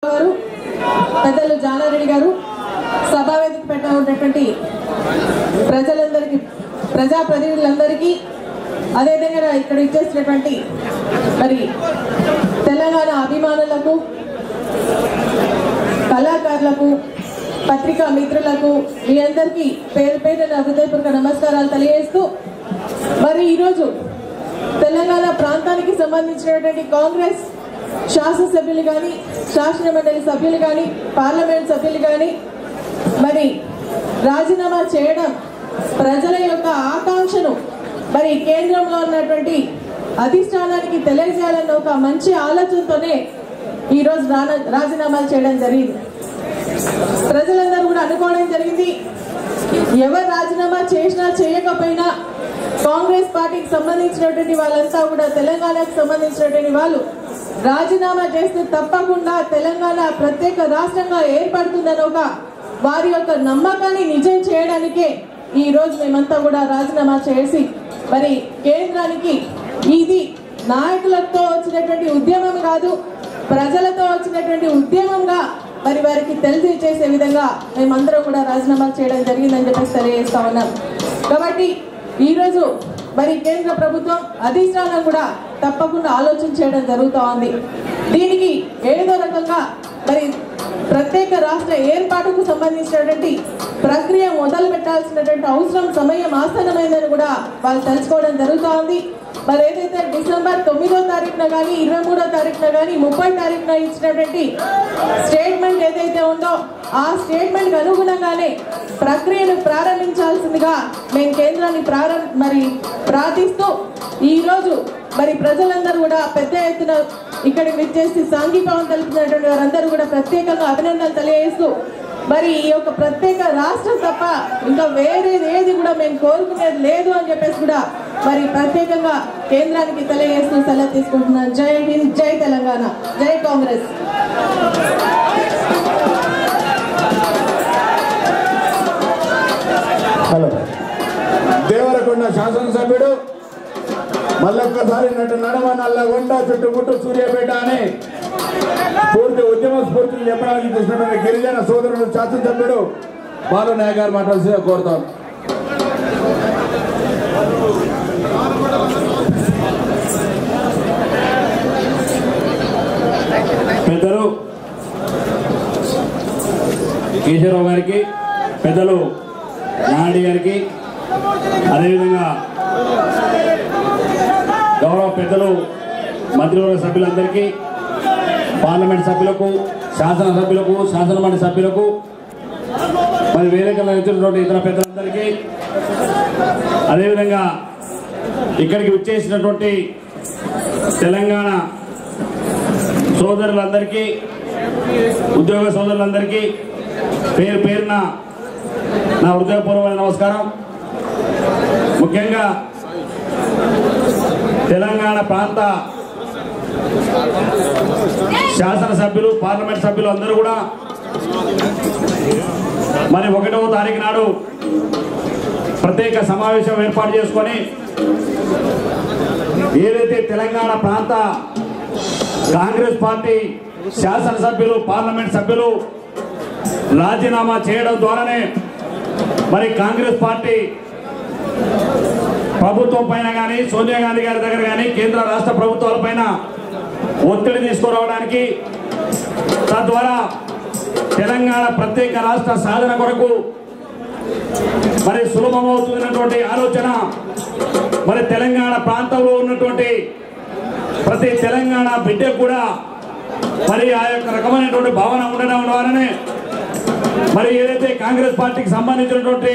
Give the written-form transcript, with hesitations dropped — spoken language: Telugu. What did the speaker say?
పెద్దలు జానారెడ్డి గారు సభావేదిక పెట్ట ఉన్నటువంటి ప్రజలందరికీ ప్రజాప్రతినిధులందరికీ అదేవిధంగా ఇక్కడ ఇచ్చేసినటువంటి మరి తెలంగాణ అభిమానులకు కళాకారులకు పత్రికా మిత్రులకు మీ అందరికీ పేరు పేరున హృదయపూర్వక నమస్కారాలు తెలియజేస్తూ మరి ఈరోజు తెలంగాణ ప్రాంతానికి సంబంధించినటువంటి కాంగ్రెస్ శాసనసభ్యులు కానీ శాసన మండలి సభ్యులు కానీ పార్లమెంట్ సభ్యులు కానీ మరి రాజీనామా చేయడం ప్రజల యొక్క ఆకాంక్షను మరి కేంద్రంలో ఉన్నటువంటి అధిష్టానానికి తెలియజేయాలన్న ఒక మంచి ఆలోచనతోనే ఈరోజు రాజీనామాలు చేయడం జరిగింది. ప్రజలందరూ కూడా అనుకోవడం జరిగింది, ఎవరు రాజీనామా చేసినా చేయకపోయినా కాంగ్రెస్ పార్టీకి సంబంధించినటువంటి వాళ్ళంతా కూడా తెలంగాణకు సంబంధించినటువంటి వాళ్ళు రాజీనామా చేస్తే తప్పకుండా తెలంగాణ ప్రత్యేక రాష్ట్రంగా ఏర్పడుతుందని ఒక వారి యొక్క నమ్మకాన్ని నిజం చేయడానికే ఈ రోజు మేమంతా కూడా రాజీనామా చేసి మరి కేంద్రానికి ఇది నాయకులతో వచ్చినటువంటి ఉద్యమం కాదు, ప్రజలతో వచ్చినటువంటి ఉద్యమంగా మరి వారికి తెలియజేసే విధంగా మేమందరం కూడా రాజీనామా చేయడం జరిగిందని చెప్పేసి తెలియజేస్తా ఉన్నాం. కాబట్టి ఈరోజు మరి కేంద్ర ప్రభుత్వం అధిష్టానం కూడా తప్పకుండా ఆలోచన చేయడం జరుగుతూ ఉంది. దీనికి ఏదో రకంగా మరి ప్రత్యేక రాష్ట్ర ఏర్పాటుకు సంబంధించినటువంటి ప్రక్రియ మొదలు పెట్టాల్సినటువంటి అవసరం సమయం ఆసన్నమైందని కూడా వాళ్ళు తెలుసుకోవడం జరుగుతూ ఉంది. మరి ఏదైతే డిసెంబర్ 9వ తారీఖున కానీ 23వ తారీఖున కానీ 30వ తారీఖున ఇచ్చినటువంటి స్టేట్మెంట్ ఏదైతే ఉందో ఆ స్టేట్మెంట్ అనుగుణంగానే ప్రక్రియను ప్రారంభించాల్సిందిగా మేము కేంద్రాన్ని ప్రార్థిస్తూ ఈరోజు మరి ప్రజలందరూ కూడా పెద్ద ఎత్తున ఇక్కడికి విచ్చేసి సాంఘీభావం తెలుపుతున్నటువంటి వారందరూ కూడా ప్రత్యేకంగా అభినందనలు తెలియజేస్తూ మరి ఈ యొక్క ప్రత్యేక రాష్ట్రం తప్ప ఇంకా వేరేది ఏది కూడా మేము కోరుకునేది లేదు అని చెప్పేసి కూడా మరి ప్రత్యేకంగా కేంద్రానికి తెలియజేస్తూ సెలవు తీసుకుంటున్నాను. జై హింద్, జై తెలంగాణ, జై కాంగ్రెస్. హలో, దేవరకొండ శాసనసభ్యుడు మళ్ళొక్కసారి నడమ నల్లగొండ చుట్టుముట్టు సూర్యాపేట అని పూర్తి ఉద్యమ స్ఫూర్తిని చెప్పడానికి చూసినటువంటి గిరిజన సోదరుడు శాసనసభ్యుడు బాలు నాయక్ గారు మాట్లాడాల్సిందిగా కోరుతాం. పెద్దలు కేశవరావు గారికి, పెద్దలు నాయుడు గారికి, అదేవిధంగా గౌరవ పెద్దలు మంత్రివర్గ సభ్యులందరికీ, పార్లమెంట్ సభ్యులకు, శాసనసభ్యులకు, శాసనమండలి సభ్యులకు, మరి వేదికల్లో వచ్చినటువంటి ఇతర పెద్దలందరికీ, అదేవిధంగా ఇక్కడికి వచ్చేసినటువంటి తెలంగాణ సోదరులందరికీ, ఉద్యోగ సోదరులందరికీ పేరు పేరున నా హృదయపూర్వకమైన నమస్కారం. ముఖ్యంగా తెలంగాణ ప్రాంత శాసనసభ్యులు, పార్లమెంట్ సభ్యులు అందరూ కూడా మరి 1వ తారీఖు నాడు ప్రత్యేక సమావేశం ఏర్పాటు చేసుకొని ఏదైతే తెలంగాణ ప్రాంత కాంగ్రెస్ పార్టీ శాసనసభ్యులు, పార్లమెంట్ సభ్యులు రాజీనామా చేయడం ద్వారానే మరి కాంగ్రెస్ పార్టీ ప్రభుత్వం పైన కానీ, సోనియా గాంధీ గారి దగ్గర కానీ, కేంద్ర రాష్ట్ర ప్రభుత్వాల పైన ఒత్తిడి తీసుకురావడానికి, తద్వారా తెలంగాణ ప్రత్యేక రాష్ట్ర సాధన కొరకు మరి సులభమవుతున్నటువంటి ఆలోచన మరి తెలంగాణ ప్రాంతంలో ఉన్నటువంటి ప్రతి తెలంగాణ బిడ్డ కూడా మరి ఆ యొక్క రకమైనటువంటి భావన ఉండడం ద్వారానే మరి ఏదైతే కాంగ్రెస్ పార్టీకి సంబంధించినటువంటి